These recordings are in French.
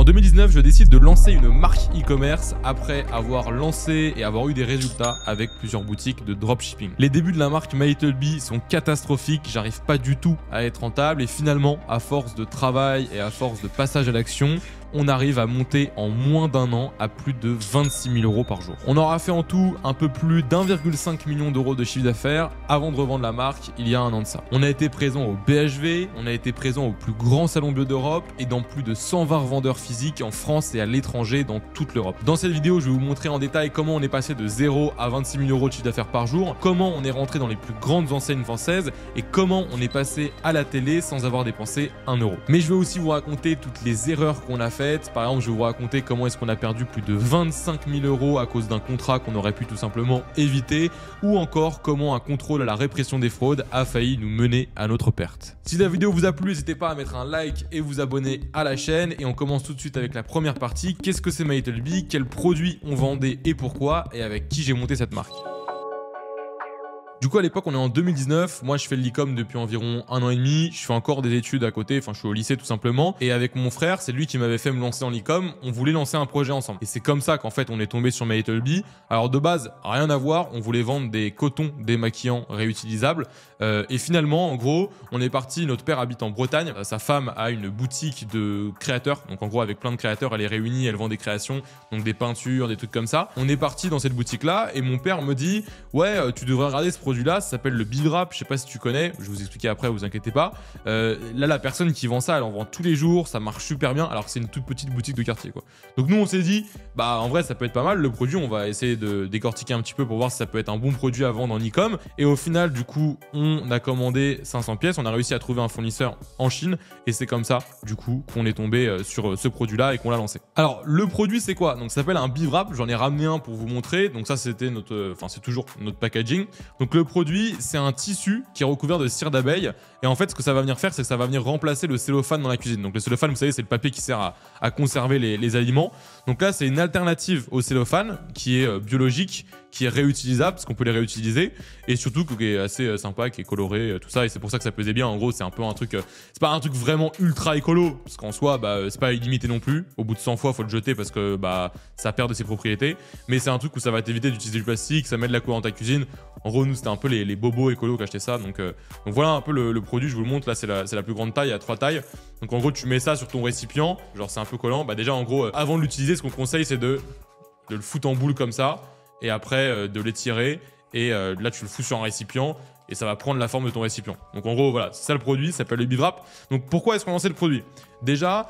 En 2019, je décide de lancer une marque e-commerce après avoir lancé et avoir eu des résultats avec plusieurs boutiques de dropshipping. Les débuts de la marque My Little Bee sont catastrophiques, j'arrive pas du tout à être rentable et finalement, à force de travail et à force de passage à l'action, on arrive à monter en moins d'un an à plus de 26 000 € par jour. On aura fait en tout un peu plus d'1,5 million d'euros de chiffre d'affaires avant de revendre la marque il y a un an de ça. On a été présent au BHV, on a été présent au plus grand salon bio d'Europe et dans plus de 120 revendeurs physiques en France et à l'étranger dans toute l'Europe. Dans cette vidéo, je vais vous montrer en détail comment on est passé de 0 à 26 000 € de chiffre d'affaires par jour, comment on est rentré dans les plus grandes enseignes françaises et comment on est passé à la télé sans avoir dépensé 1 euro. Mais je vais aussi vous raconter toutes les erreurs qu'on a faites. Par exemple, je vais vous raconter comment est-ce qu'on a perdu plus de 25 000 € à cause d'un contrat qu'on aurait pu tout simplement éviter, ou encore comment un contrôle à la répression des fraudes a failli nous mener à notre perte. Si la vidéo vous a plu, n'hésitez pas à mettre un like et vous abonner à la chaîne. Et on commence tout de suite avec la première partie. Qu'est-ce que c'est My Little Bee? Quels produits on vendait et pourquoi? Et avec qui j'ai monté cette marque? Du coup, à l'époque, on est en 2019. Moi, je fais de l'e-com depuis environ 1 an et demi. Je fais encore des études à côté. Enfin, je suis au lycée tout simplement. Et avec mon frère, c'est lui qui m'avait fait me lancer en l'e-com. On voulait lancer un projet ensemble. Et c'est comme ça qu'en fait, on est tombé sur My Little Bee. Alors, de base, rien à voir. On voulait vendre des cotons démaquillants réutilisables. Et finalement, en gros, on est parti. Notre père habite en Bretagne. Sa femme a une boutique de créateurs. Donc, en gros, avec plein de créateurs, elle est réunie. Elle vend des créations. Donc, des peintures, des trucs comme ça. On est parti dans cette boutique-là. Et mon père me dit, ouais, tu devrais regarder ce produit-là, ça s'appelle le Bee Wrap, je sais pas si tu connais, je vais vous expliquer après, vous inquiétez pas. Là, la personne qui vend ça, elle en vend tous les jours, ça marche super bien, alors que c'est une toute petite boutique de quartier, quoi. Donc nous, on s'est dit, bah en vrai, ça peut être pas mal, le produit, on va essayer de décortiquer un petit peu pour voir si ça peut être un bon produit à vendre en e-com. Et au final, du coup, on a commandé 500 pièces, on a réussi à trouver un fournisseur en Chine, et c'est comme ça, du coup, qu'on est tombé sur ce produit-là et qu'on l'a lancé. Alors, le produit, c'est quoi? Donc, ça s'appelle un Bee Wrap, j'en ai ramené un pour vous montrer. Donc ça, c'était notre, enfin, c'est toujours notre packaging. Donc le produit, c'est un tissu qui est recouvert de cire d'abeille. Et en fait, ce que ça va venir faire, c'est que ça va venir remplacer le cellophane dans la cuisine. Donc le cellophane, vous savez, c'est le papier qui sert à conserver les aliments. Donc là, c'est une alternative au cellophane qui est biologique, qui est réutilisable, parce qu'on peut les réutiliser, et surtout qui est assez sympa, qui est coloré, tout ça, et c'est pour ça que ça pesait bien. En gros, c'est un peu un truc, c'est pas un truc vraiment ultra écolo, parce qu'en soi, bah, c'est pas illimité non plus. Au bout de 100 fois, faut le jeter parce que bah, ça perd de ses propriétés, mais c'est un truc où ça va t'éviter d'utiliser du plastique, ça met de la couleur dans ta cuisine. En gros, nous, c'était un peu les bobos écolos qui achetaient ça, donc voilà un peu le produit, je vous le montre, là, c'est la plus grande taille, il y a 3 tailles. Donc en gros, tu mets ça sur ton récipient, genre c'est un peu collant. Bah déjà, en gros, avant de l'utiliser, ce qu'on conseille, c'est de le foutre en boule comme ça, et après de l'étirer, et là tu le fous sur un récipient et ça va prendre la forme de ton récipient. Donc en gros voilà, c'est ça le produit, ça s'appelle le Bee Wrap. Donc pourquoi est-ce qu'on lançait le produit? Déjà,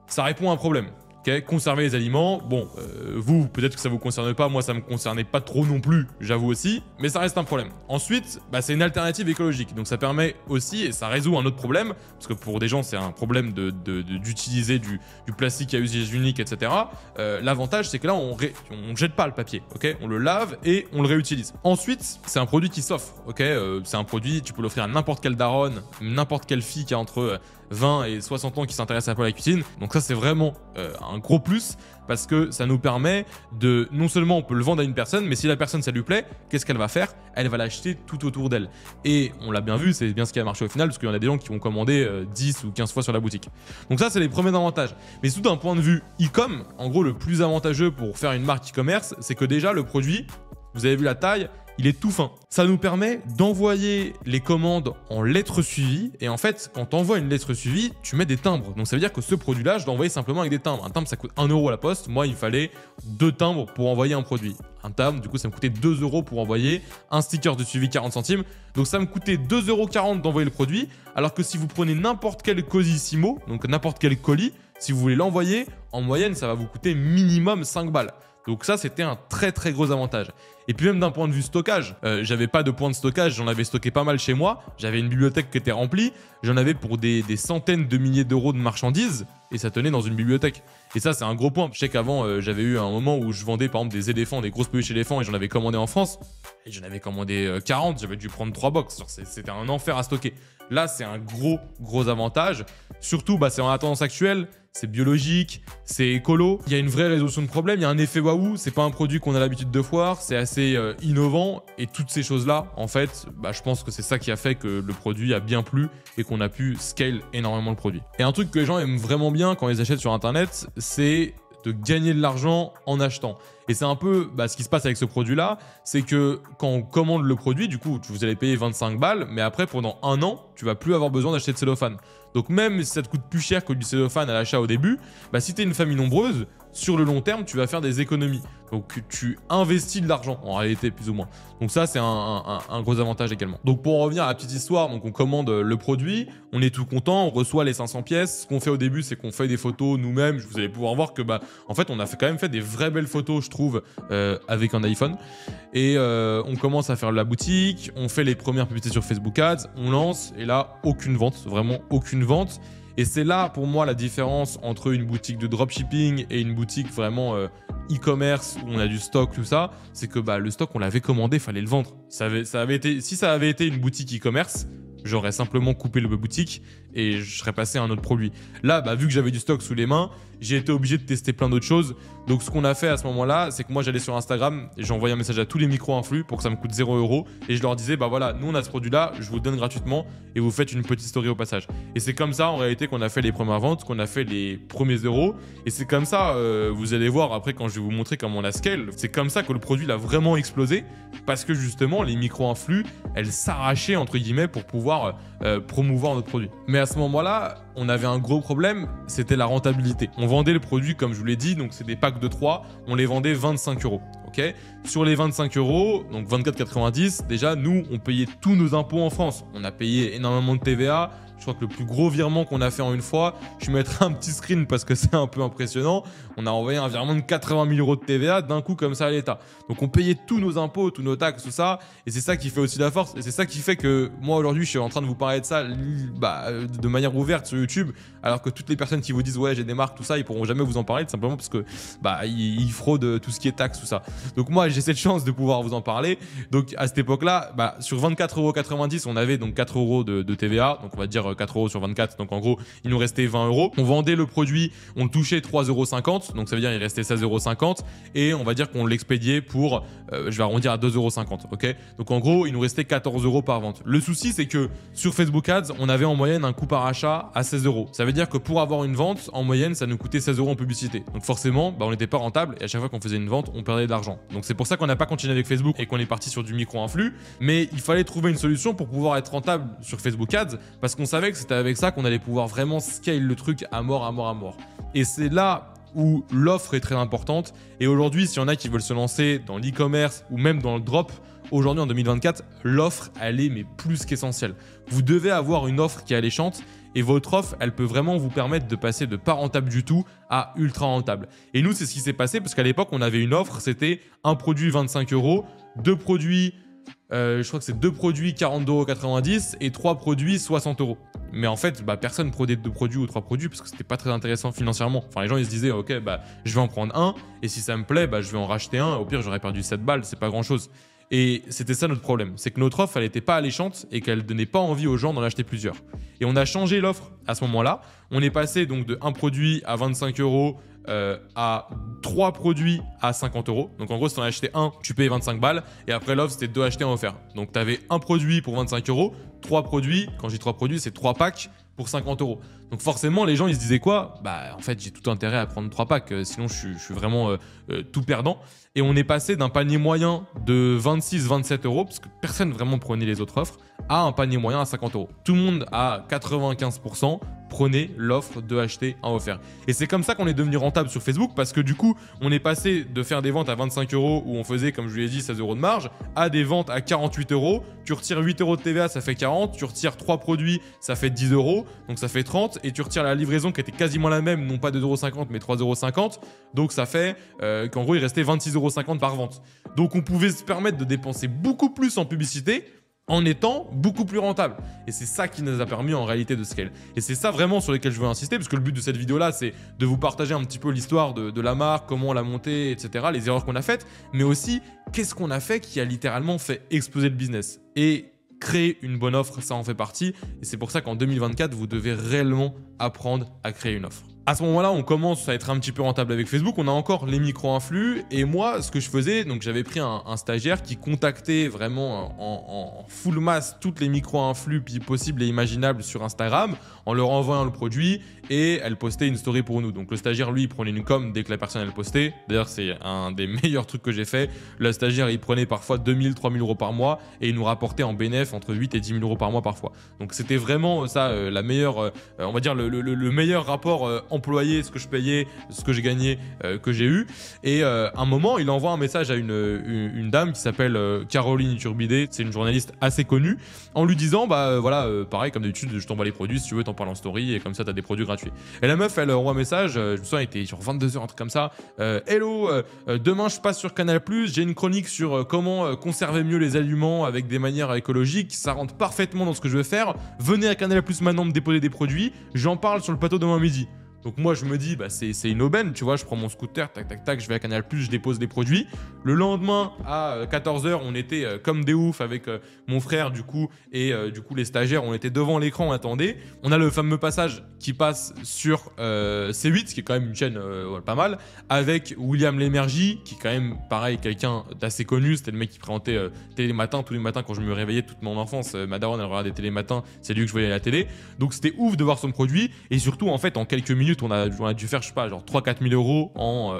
ça répond à un problème. Okay, conserver les aliments, bon, vous, peut-être que ça vous concerne pas, moi ça me concernait pas trop non plus, j'avoue aussi, mais ça reste un problème. Ensuite, bah, c'est une alternative écologique, donc ça permet aussi, et ça résout un autre problème, parce que pour des gens c'est un problème d'utiliser du plastique à usage unique, etc. L'avantage c'est que là on jette pas le papier, ok, on le lave et on le réutilise. Ensuite, c'est un produit qui s'offre, ok, c'est un produit, tu peux l'offrir à n'importe quelle daronne, n'importe quelle fille qui a entre 20 et 60 ans qui s'intéresse un peu à la cuisine. Donc ça c'est vraiment un gros plus parce que ça nous permet de, non seulement on peut le vendre à une personne, mais si la personne ça lui plaît, qu'est-ce qu'elle va faire? Elle va l'acheter tout autour d'elle. Et on l'a bien vu, c'est bien ce qui a marché au final, parce qu'il y en a des gens qui vont commander 10 ou 15 fois sur la boutique. Donc ça c'est les premiers avantages. Mais surtout d'un point de vue e-com, en gros le plus avantageux pour faire une marque e-commerce, c'est que déjà le produit, vous avez vu la taille, il est tout fin. Ça nous permet d'envoyer les commandes en lettres suivies. Et en fait, quand tu envoies une lettre suivie, tu mets des timbres. Donc ça veut dire que ce produit-là, je l'ai envoyé simplement avec des timbres. Un timbre, ça coûte 1 € à la poste. Moi, il fallait 2 timbres pour envoyer un produit. Un timbre, du coup, ça me coûtait 2 € pour envoyer. Un sticker de suivi, 40 centimes. Donc ça me coûtait 2,40 € d'envoyer le produit. Alors que si vous prenez n'importe quel Cosissimo, donc n'importe quel colis, si vous voulez l'envoyer, en moyenne, ça va vous coûter minimum 5 balles. Donc ça, c'était un très très gros avantage. Et puis même d'un point de vue stockage, j'avais pas de point de stockage, j'en avais stocké pas mal chez moi. J'avais une bibliothèque qui était remplie, j'en avais pour des centaines de milliers d'euros de marchandises et ça tenait dans une bibliothèque. Et ça, c'est un gros point. Je sais qu'avant, j'avais eu un moment où je vendais par exemple des éléphants, des grosses peluches éléphants et j'en avais commandé en France. Et j'en avais commandé 40, j'avais dû prendre 3 box. C'était un enfer à stocker. Là, c'est un gros avantage. Surtout, bah, c'est dans la tendance actuelle. C'est biologique, c'est écolo. Il y a une vraie résolution de problème. Il y a un effet waouh. C'est pas un produit qu'on a l'habitude de voir. C'est assez assez innovant. Et toutes ces choses-là, en fait, bah, je pense que c'est ça qui a fait que le produit a bien plu et qu'on a pu scale énormément le produit. Et un truc que les gens aiment vraiment bien quand ils achètent sur Internet, c'est de gagner de l'argent en achetant. Et c'est un peu ce qui se passe avec ce produit-là, c'est que quand on commande le produit, du coup, vous allez payer 25 balles, mais après, pendant un an, tu vas plus avoir besoin d'acheter de cellophane. Donc même si ça te coûte plus cher que du cellophane à l'achat au début, bah, si tu es une famille nombreuse, sur le long terme, tu vas faire des économies. Donc tu investis de l'argent, en réalité, plus ou moins. Donc ça, c'est un gros avantage également. Donc pour en revenir à la petite histoire, donc on commande le produit, on est tout content, on reçoit les 500 pièces. Ce qu'on fait au début, c'est qu'on fait des photos nous-mêmes. Vous allez pouvoir voir que, en fait, on a quand même fait des vraies belles photos, je trouve, avec un iPhone. Et on commence à faire la boutique, on fait les premières publicités sur Facebook Ads, on lance, et là, aucune vente, vraiment aucune vente. Et c'est là, pour moi, la différence entre une boutique de dropshipping et une boutique vraiment e-commerce où on a du stock, tout ça. C'est que le stock, on l'avait commandé, il fallait le vendre. Si ça avait été une boutique e-commerce, j'aurais simplement coupé le boutique et je serais passé à un autre produit. Là, vu que j'avais du stock sous les mains, j'ai été obligé de tester plein d'autres choses. Donc, ce qu'on a fait à ce moment-là, c'est que moi, j'allais sur Instagram et j'ai envoyé un message à tous les micro-influx pour que ça me coûte 0 €. Et je leur disais, voilà, nous, on a ce produit-là, je vous le donne gratuitement et vous faites une petite story au passage. Et c'est comme ça, en réalité, qu'on a fait les premières ventes, qu'on a fait les premiers euros. Et c'est comme ça, vous allez voir après quand je vais vous montrer comment on a scale, c'est comme ça que le produit a vraiment explosé parce que justement, les micro-influx, elles s'arrachaient, entre guillemets, pour pouvoir promouvoir notre produit. Mais à ce moment-là, on avait un gros problème, c'était la rentabilité. On vendait le produit, comme je vous l'ai dit, donc c'est des packs de 3, on les vendait 25 €. Okay, sur les 25 €, donc 24,90 €, déjà, nous, on payait tous nos impôts en France. On a payé énormément de TVA. Je crois que le plus gros virement qu'on a fait en une fois, je mettrai un petit screen parce que c'est un peu impressionnant. On a envoyé un virement de 80 000 € de TVA d'un coup comme ça à l'État. Donc on payait tous nos impôts, tous nos taxes, tout ça. Et c'est ça qui fait aussi la force. Et c'est ça qui fait que moi aujourd'hui, je suis en train de vous parler de ça de manière ouverte sur YouTube. Alors que toutes les personnes qui vous disent ouais j'ai des marques, tout ça, ils pourront jamais vous en parler tout simplement parce que ils fraudent tout ce qui est taxes, tout ça. Donc moi j'ai cette chance de pouvoir vous en parler. Donc à cette époque-là, sur 24,90 €, on avait donc 4 € de TVA. Donc on va dire 4 € sur 24, donc en gros il nous restait 20 €. On vendait le produit, on le touchait 3,50 €, donc ça veut dire il restait 16,50 € et on va dire qu'on l'expédiait pour, je vais arrondir à 2,50 €, ok. Donc en gros il nous restait 14 € par vente. Le souci c'est que sur Facebook Ads, on avait en moyenne un coût par achat à 16 €. Ça veut dire que pour avoir une vente, en moyenne ça nous coûtait 16 € en publicité. Donc forcément, on n'était pas rentable et à chaque fois qu'on faisait une vente, on perdait de l'argent. Donc c'est pour ça qu'on n'a pas continué avec Facebook et qu'on est parti sur du micro-influx, mais il fallait trouver une solution pour pouvoir être rentable sur Facebook Ads parce qu'on savait que c'était avec ça qu'on allait pouvoir vraiment scale le truc à mort, à mort, à mort. Et c'est là où l'offre est très importante. Et aujourd'hui, s'il y en a qui veulent se lancer dans l'e-commerce ou même dans le drop, aujourd'hui en 2024, l'offre, elle est plus qu'essentielle. Vous devez avoir une offre qui est alléchante et votre offre, elle peut vraiment vous permettre de passer de pas rentable du tout à ultra rentable. Et nous, c'est ce qui s'est passé parce qu'à l'époque, on avait une offre, c'était un produit 25 €, deux produits... je crois que c'est 2 produits 42,90 € et 3 produits 60 €. Mais en fait, personne prenait 2 produits ou 3 produits parce que c'était pas très intéressant financièrement. Enfin, les gens ils se disaient, ok, je vais en prendre un et si ça me plaît, je vais en racheter un. Au pire, j'aurais perdu 7 balles, c'est pas grand chose. Et c'était ça notre problème, c'est que notre offre, elle n'était pas alléchante et qu'elle donnait pas envie aux gens d'en acheter plusieurs. Et on a changé l'offre à ce moment-là. On est passé donc de 1 produit à 25 € à 3 produits à 50 €. Donc en gros, si tu en achetais un, tu payais 25 balles. Et après, l'offre, c'était 2 achetés, 1 offert. Donc tu avais un produit pour 25 €, 3 produits. Quand je dis 3 produits, c'est 3 packs pour 50 €. Donc forcément, les gens, ils se disaient quoi? En fait, j'ai tout intérêt à prendre 3 packs. Sinon, je suis vraiment tout perdant. Et on est passé d'un panier moyen de 26-27 €, parce que personne vraiment prenait les autres offres, à un panier moyen à 50 €. Tout le monde, à 95%, prenait l'offre de acheter un offert. Et c'est comme ça qu'on est devenu rentable sur Facebook, parce que du coup, on est passé de faire des ventes à 25 € où on faisait, comme je vous l'ai dit, 16 € de marge, à des ventes à 48 €. Tu retires 8 € de TVA, ça fait 40. Tu retires 3 produits, ça fait 10 €, donc ça fait 30. Et tu retires la livraison qui était quasiment la même, non pas 2,50 € mais 3,50 €. Donc ça fait qu'en gros, il restait 26,50 € par vente. Donc on pouvait se permettre de dépenser beaucoup plus en publicité en étant beaucoup plus rentable. Et c'est ça qui nous a permis en réalité de scale. Et c'est ça vraiment sur lequel je veux insister, parce que le but de cette vidéo-là, c'est de vous partager un petit peu l'histoire de la marque, comment on l'a montée, etc., les erreurs qu'on a faites, mais aussi qu'est-ce qu'on a fait qui a littéralement fait exploser le business. Et créer une bonne offre, ça en fait partie. Et c'est pour ça qu'en 2024, vous devez réellement apprendre à créer une offre. À ce moment-là, on commence à être un petit peu rentable avec Facebook. On a encore les micro-influx. Et moi, ce que je faisais, donc j'avais pris un stagiaire qui contactait vraiment en full masse toutes les micro-influx possibles et imaginables sur Instagram en leur envoyant le produit et elle postait une story pour nous. Donc le stagiaire, lui, il prenait une com dès que la personne elle postait. D'ailleurs, c'est un des meilleurs trucs que j'ai fait. Le stagiaire, il prenait parfois 2000, 3000 euros par mois et il nous rapportait en bénéf entre 8 et 10 000 euros par mois parfois. Donc c'était vraiment ça, la meilleure, on va dire le meilleur rapport employé, ce que je payais, ce que j'ai gagné, que j'ai eu. Et un moment, il envoie un message à une dame qui s'appelle Caroline Iturbide. C'est une journaliste assez connue, en lui disant, bah voilà, pareil, comme d'habitude, je t'envoie les produits, si tu veux, t'en parles en story et comme ça, t'as des produits gratuits. Et la meuf, elle envoie un message, je me souviens, il était sur 22h, un truc comme ça. Hello, demain, je passe sur Canal+, j'ai une chronique sur comment conserver mieux les aliments avec des manières écologiques. Ça rentre parfaitement dans ce que je veux faire. Venez à Canal+ maintenant me déposer des produits. J'en parle sur le plateau demain midi. Donc moi je me dis, bah, c'est une aubaine, tu vois, je prends mon scooter, tac tac tac, je vais à Canal+, je dépose des produits. Le lendemain à 14h, on était comme des oufs avec mon frère du coup et du coup les stagiaires, on était devant l'écran, on attendait. On a le fameux passage qui passe sur C8, qui est quand même une chaîne pas mal, avec William Lémergie, qui est quand même pareil, quelqu'un d'assez connu. C'était le mec qui présentait Télématin tous les matins quand je me réveillais toute mon enfance. Ma daronne elle regardait Télématin, c'est lui que je voyais à la télé. Donc c'était ouf de voir son produit et surtout en fait en quelques minutes on a dû faire, je sais pas, genre 3-4 000 euros en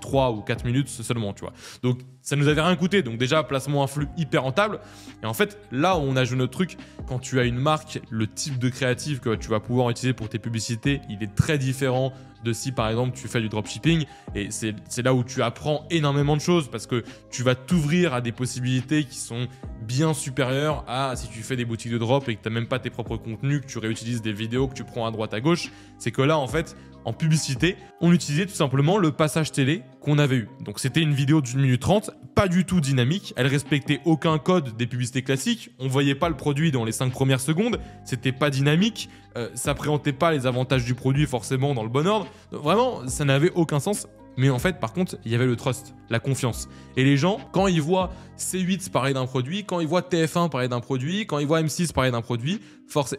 3 ou 4 minutes seulement, tu vois. Donc ça nous avait rien coûté, donc déjà placement influx hyper rentable. Et en fait, là où on a joué notre truc, quand tu as une marque, le type de créatif que tu vas pouvoir utiliser pour tes publicités, il est très différent de si par exemple tu fais du dropshipping. Et c'est là où tu apprends énormément de choses parce que tu vas t'ouvrir à des possibilités qui sont bien supérieures à si tu fais des boutiques de drop et que tu n'as même pas tes propres contenus, que tu réutilises des vidéos que tu prends à droite à gauche. C'est que là en fait, en publicité, on utilisait tout simplement le passage télé qu'on avait eu. Donc c'était une vidéo d'1 minute 30, pas du tout dynamique, elle respectait aucun code des publicités classiques, on voyait pas le produit dans les 5 premières secondes, c'était pas dynamique, ça présentait pas les avantages du produit forcément dans le bon ordre. Donc, vraiment, ça n'avait aucun sens. Mais en fait, par contre, il y avait le trust, la confiance. Et les gens, quand ils voient C8 parler d'un produit, quand ils voient TF1 parler d'un produit, quand ils voient M6 parler d'un produit,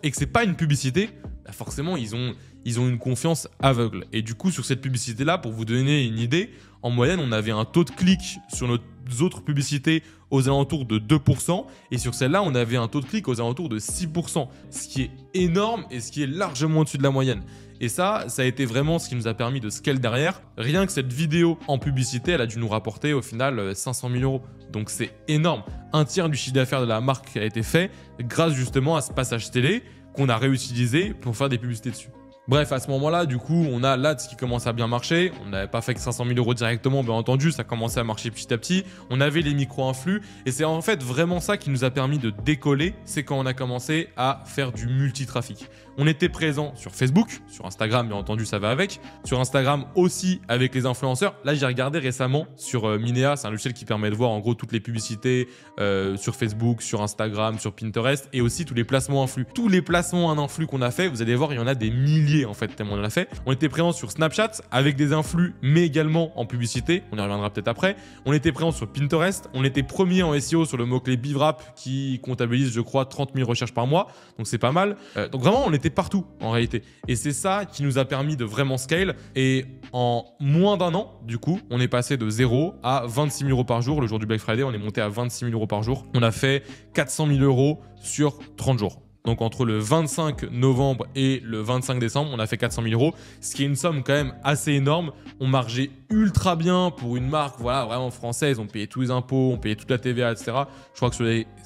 et que c'est pas une publicité, bah forcément, ils ont une confiance aveugle. Et du coup, sur cette publicité-là, pour vous donner une idée, en moyenne, on avait un taux de clic sur nos autres publicités aux alentours de 2%. Et sur celle-là, on avait un taux de clic aux alentours de 6%. Ce qui est énorme et ce qui est largement au-dessus de la moyenne. Et ça a été vraiment ce qui nous a permis de scale derrière. Rien que cette vidéo en publicité, elle a dû nous rapporter au final 500 000 euros. Donc c'est énorme. Un tiers du chiffre d'affaires de la marque a été fait grâce justement à ce passage télé qu'on a réutilisé pour faire des publicités dessus. Bref, à ce moment-là, du coup, on a l'Ads qui commence à bien marcher. On n'avait pas fait que 500 000 euros directement, bien entendu, ça commençait à marcher petit à petit. On avait les micro-influx et c'est en fait vraiment ça qui nous a permis de décoller. C'est quand on a commencé à faire du multitrafic. On était présent sur Facebook, sur Instagram, bien entendu, ça va avec. Sur Instagram aussi avec les influenceurs. Là, j'ai regardé récemment sur Minea, c'est un logiciel qui permet de voir en gros toutes les publicités sur Facebook, sur Instagram, sur Pinterest et aussi tous les placements influx. Tous les placements en influx qu'on a fait, vous allez voir, il y en a des milliers en fait, tellement on en a fait. On était présent sur Snapchat avec des influx, mais également en publicité. On y reviendra peut-être après. On était présent sur Pinterest. On était premier en SEO sur le mot-clé BizRap qui comptabilise, je crois, 30 000 recherches par mois. Donc c'est pas mal. Donc vraiment, on était partout en réalité. Et c'est ça qui nous a permis de vraiment scale. Et en moins d'un an, du coup, on est passé de 0 à 26 000 euros par jour. Le jour du Black Friday, on est monté à 26 000 euros par jour. On a fait 400 000 euros sur 30 jours. Donc entre le 25 novembre et le 25 décembre, on a fait 400 000 euros, ce qui est une somme quand même assez énorme. On margeait ultra bien pour une marque, voilà, vraiment française. On payait tous les impôts, on payait toute la TVA, etc. Je crois que sur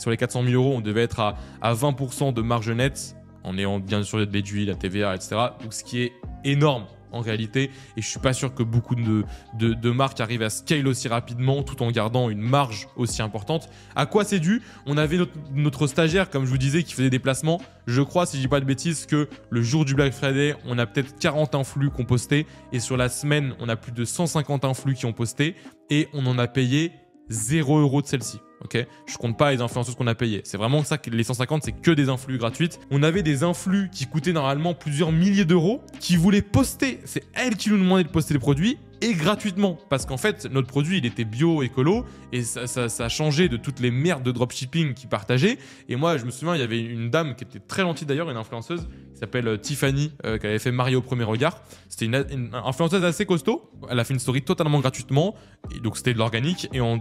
les 400 000 euros, on devait être à 20% de marge nette, en ayant bien sûr le déduit, la TVA, etc. Donc ce qui est énorme en réalité, et je suis pas sûr que beaucoup de marques arrivent à scale aussi rapidement tout en gardant une marge aussi importante. À quoi c'est dû? On avait notre stagiaire, comme je vous disais, qui faisait des placements. Je crois, si je dis pas de bêtises, que le jour du Black Friday, on a peut-être 40 influx qui ont posté, et sur la semaine, on a plus de 150 influx qui ont posté, et on en a payé 0 € de celle-ci. Okay, je compte pas les influenceuses qu'on a payées. C'est vraiment ça que les 150, c'est que des influx gratuites. On avait des influx qui coûtaient normalement plusieurs milliers d'euros, qui voulaient poster. C'est elles qui nous demandaient de poster les produits et gratuitement. Parce qu'en fait, notre produit, il était bio, écolo, et ça changeait de toutes les merdes de dropshipping qu'ils partageaient. Et moi, je me souviens, il y avait une dame qui était très gentille d'ailleurs, une influenceuse, qui s'appelle Tiffany, qui avait fait Marie au premier regard. C'était une influenceuse assez costaud. Elle a fait une story totalement gratuitement, et donc c'était de l'organique, et en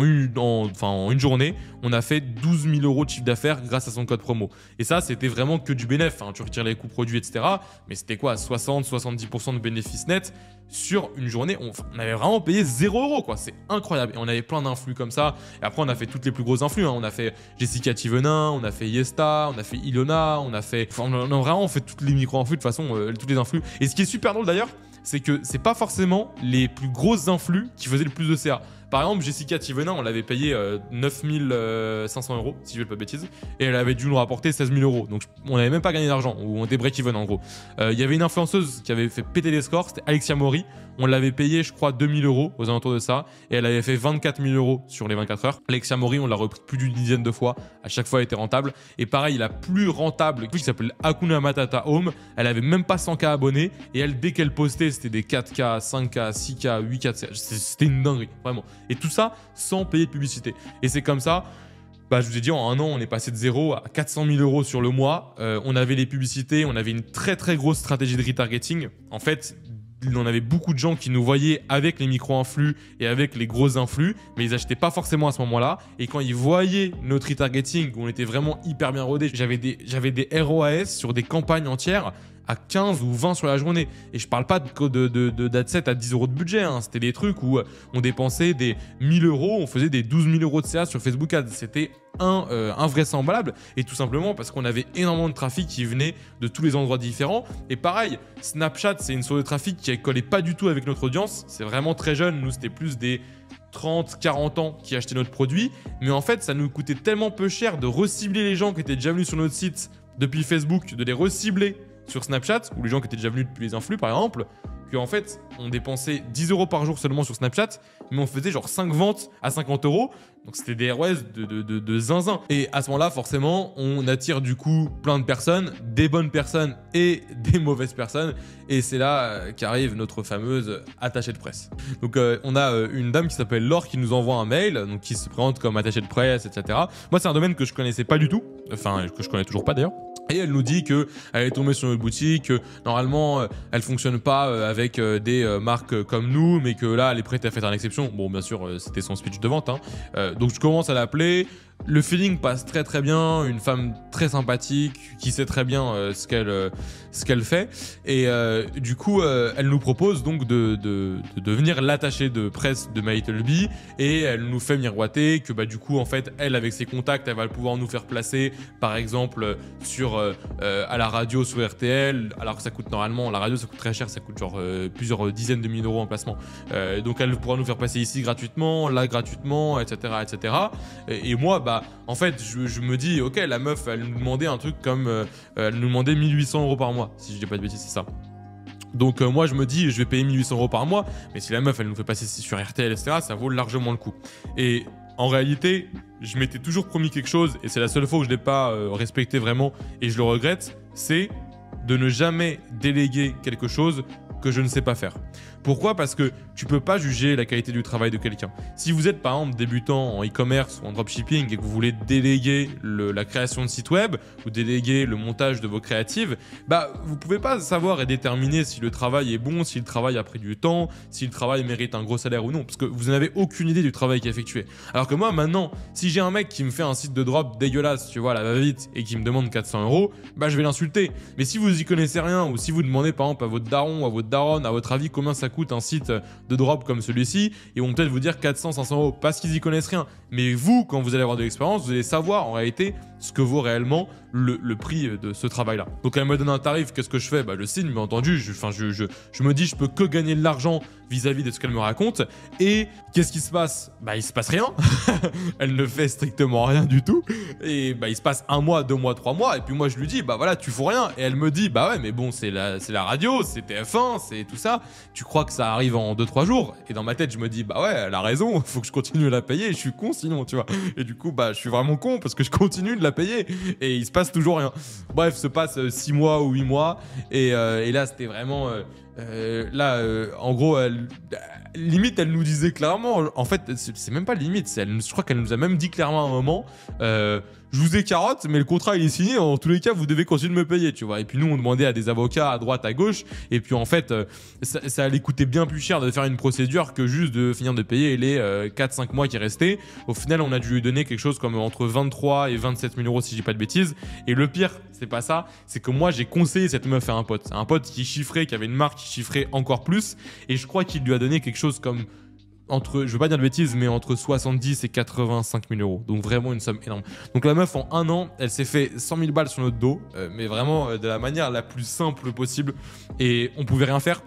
une journée, on a fait 12 000 € de chiffre d'affaires grâce à son code promo. Et ça, c'était vraiment que du bénéf. Tu retires les coûts produits, etc. Mais c'était quoi, 60-70% de bénéfices nets sur une journée. On avait vraiment payé 0 €, quoi. C'est incroyable. Et on avait plein d'influx comme ça. Et après, on a fait toutes les plus grosses influx. On a fait Jessica Thivenin, on a fait Yesta, on a fait Ilona, on a vraiment fait toutes les micro-influx, de toute façon, toutes les influx. Et ce qui est super drôle d'ailleurs, c'est que c'est pas forcément les plus grosses influx qui faisaient le plus de CA. Par exemple, Jessica Thivenin, on l'avait payé 9 500 €, si je ne dis pas de bêtises, et elle avait dû nous rapporter 16 000 €. Donc on n'avait même pas gagné d'argent, ou on était break-even en gros. Il y avait une influenceuse qui avait fait péter les scores, c'était Alexia Mori. On l'avait payé, je crois, 2 000 € aux alentours de ça, et elle avait fait 24 000 € sur les 24 heures. Alexia Mori, on l'a repris plus d'une dizaine de fois, à chaque fois elle était rentable. Et pareil, la plus rentable, qui s'appelle Hakuna Matata Home, elle avait même pas 100K abonnés, et elle, dès qu'elle postait, c'était des 4K, 5K, 6K, 8K, c'était une dinguerie, vraiment. Et tout ça sans payer de publicité. Et c'est comme ça, je vous ai dit, en un an, on est passé de 0 à 400 000 € sur le mois. On avait les publicités, on avait une très très grosse stratégie de retargeting. En fait, on avait beaucoup de gens qui nous voyaient avec les micro-influx et avec les gros influx, mais ils n'achetaient pas forcément à ce moment-là. Et quand ils voyaient notre retargeting, où on était vraiment hyper bien rodé, j'avais des ROAS sur des campagnes entières à 15 ou 20 sur la journée. Et je parle pas d'adset à 10 € de budget, hein. C'était des trucs où on dépensait des 1000 €, on faisait des 12 000 € de CA sur Facebook Ads. C'était invraisemblable, et tout simplement parce qu'on avait énormément de trafic qui venait de tous les endroits différents. Et pareil, Snapchat, c'est une source de trafic qui ne collait pas du tout avec notre audience. C'est vraiment très jeune. Nous, c'était plus des 30, 40 ans qui achetaient notre produit. Mais en fait, ça nous coûtait tellement peu cher de recibler les gens qui étaient déjà venus sur notre site depuis Facebook, de les recibler sur Snapchat, ou les gens qui étaient déjà venus depuis les influx par exemple, qu'en fait on dépensait 10 € par jour seulement sur Snapchat, mais on faisait genre 5 ventes à 50 €, donc c'était des ROAS de zinzin. Et à ce moment-là, forcément, on attire du coup plein de personnes, des bonnes personnes et des mauvaises personnes, et c'est là qu'arrive notre fameuse attachée de presse. Donc on a une dame qui s'appelle Laure qui nous envoie un mail, donc qui se présente comme attachée de presse, etc. Moi, c'est un domaine que je connaissais pas du tout, enfin que je connais toujours pas d'ailleurs. Et elle nous dit qu'elle est tombée sur notre boutique, que normalement elle fonctionne pas avec des marques comme nous, mais que là elle est prête à faire une exception. Bon, bien sûr, c'était son speech de vente, hein. Donc je commence à l'appeler. Le feeling passe très très bien, une femme très sympathique qui sait très bien ce qu'elle fait, et du coup elle nous propose donc de devenir l'attachée de presse de My Little Bee, et elle nous fait miroiter que du coup en fait elle, avec ses contacts, elle va pouvoir nous faire placer par exemple à la radio sur RTL, alors que ça coûte normalement, la radio ça coûte très cher, ça coûte genre plusieurs dizaines de milliers d'euros en placement, donc elle pourra nous faire passer ici gratuitement, là gratuitement, etc. etc. Et moi en fait, je me dis, ok, la meuf, elle nous demandait un truc comme, elle nous demandait 1 800 € par mois, si je dis pas de bêtises, c'est ça. Donc moi, je me dis, je vais payer 1 800 € par mois, mais si la meuf, elle nous fait passer sur RTL, etc., ça vaut largement le coup. Et en réalité, je m'étais toujours promis quelque chose, et c'est la seule fois où je ne l'ai pas respecté vraiment, et je le regrette, c'est de ne jamais déléguer quelque chose que je ne sais pas faire. Pourquoi ? Parce que tu peux pas juger la qualité du travail de quelqu'un. Si vous êtes par exemple débutant en e-commerce ou en dropshipping et que vous voulez déléguer la création de site web ou déléguer le montage de vos créatives, vous pouvez pas savoir et déterminer si le travail est bon, si le travail a pris du temps, si le travail mérite un gros salaire ou non, parce que vous n'avez aucune idée du travail qui est effectué. Alors que moi maintenant, si j'ai un mec qui me fait un site de drop dégueulasse, tu vois, la va-vite, et qui me demande 400 €, je vais l'insulter. Mais si vous y connaissez rien, ou si vous demandez par exemple à votre daron ou à votre daronne, à votre avis, combien ça coûte un site de drop comme celui-ci, ils vont peut-être vous dire 400, 500 € parce qu'ils y connaissent rien. Mais vous, quand vous allez avoir de l'expérience, vous allez savoir en réalité ce que vaut réellement le prix de ce travail-là. Donc elle me donne un tarif, qu'est-ce que je fais ? Je signe, bien entendu, je me dis je peux que gagner de l'argent vis-à-vis de ce qu'elle me raconte. Et qu'est-ce qui se passe ? Il se passe rien. Elle ne fait strictement rien du tout. Et il se passe 1 mois, 2 mois, 3 mois. Et puis moi je lui dis voilà, tu fous rien. Et elle me dit ouais, mais bon, c'est la radio, c'est TF1, c'est tout ça. Tu crois que ça arrive en 2-3 jours. Et dans ma tête, je me dis, bah ouais, elle a raison, faut que je continue à la payer. Je suis con sinon, tu vois. Et du coup, bah, je suis vraiment con parce que je continue de la payer. Et il se passe toujours rien. Bref, se passe 6 mois ou 8 mois. Et là, c'était vraiment... en gros, limite, elle nous disait clairement, en fait, c'est même pas limite, je crois qu'elle nous a même dit clairement à un moment, je vous ai carotte, mais le contrat il est signé, en tous les cas, vous devez continuer de me payer, tu vois. Et puis nous, on demandait à des avocats à droite, à gauche, et puis en fait, ça allait coûter bien plus cher de faire une procédure que juste de finir de payer les 4-5 mois qui restaient. Au final, on a dû lui donner quelque chose comme entre 23 et 27 000 euros, si je dis pas de bêtises. Et le pire, c'est pas ça, c'est que moi, j'ai conseillé cette meuf à un pote qui chiffrait, qui avait une marque qui chiffrait encore plus, et je crois qu'il lui a donné quelque chose comme entre, je veux pas dire de bêtises, mais entre 70 et 85 000 euros. Donc vraiment une somme énorme. Donc la meuf, en un an, elle s'est fait 100 000 balles sur notre dos, mais vraiment de la manière la plus simple possible. Et on pouvait rien faire.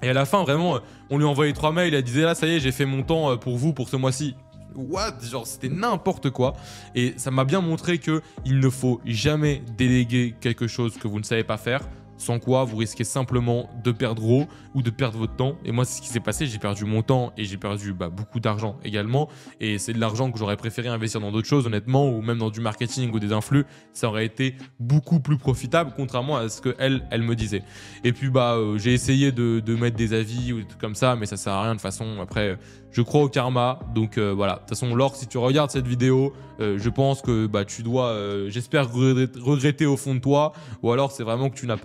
Et à la fin, vraiment, on lui a envoyé 3 mails. Elle disait là, ça y est, j'ai fait mon temps pour vous pour ce mois-ci. What? Genre, c'était n'importe quoi. Et ça m'a bien montré que il ne faut jamais déléguer quelque chose que vous ne savez pas faire. Sans quoi, vous risquez simplement de perdre gros ou de perdre votre temps. Et moi, c'est ce qui s'est passé. J'ai perdu mon temps et j'ai perdu beaucoup d'argent également. Et c'est de l'argent que j'aurais préféré investir dans d'autres choses, honnêtement, ou même dans du marketing ou des influx. Ça aurait été beaucoup plus profitable, contrairement à ce qu'elle me disait. Et puis, j'ai essayé de mettre des avis ou des trucs comme ça, mais ça sert à rien de toute façon. Après, je crois au karma. Donc voilà. De toute façon, Laure, si tu regardes cette vidéo, je pense que tu dois, j'espère, regretter au fond de toi. Ou alors, c'est vraiment que tu n'as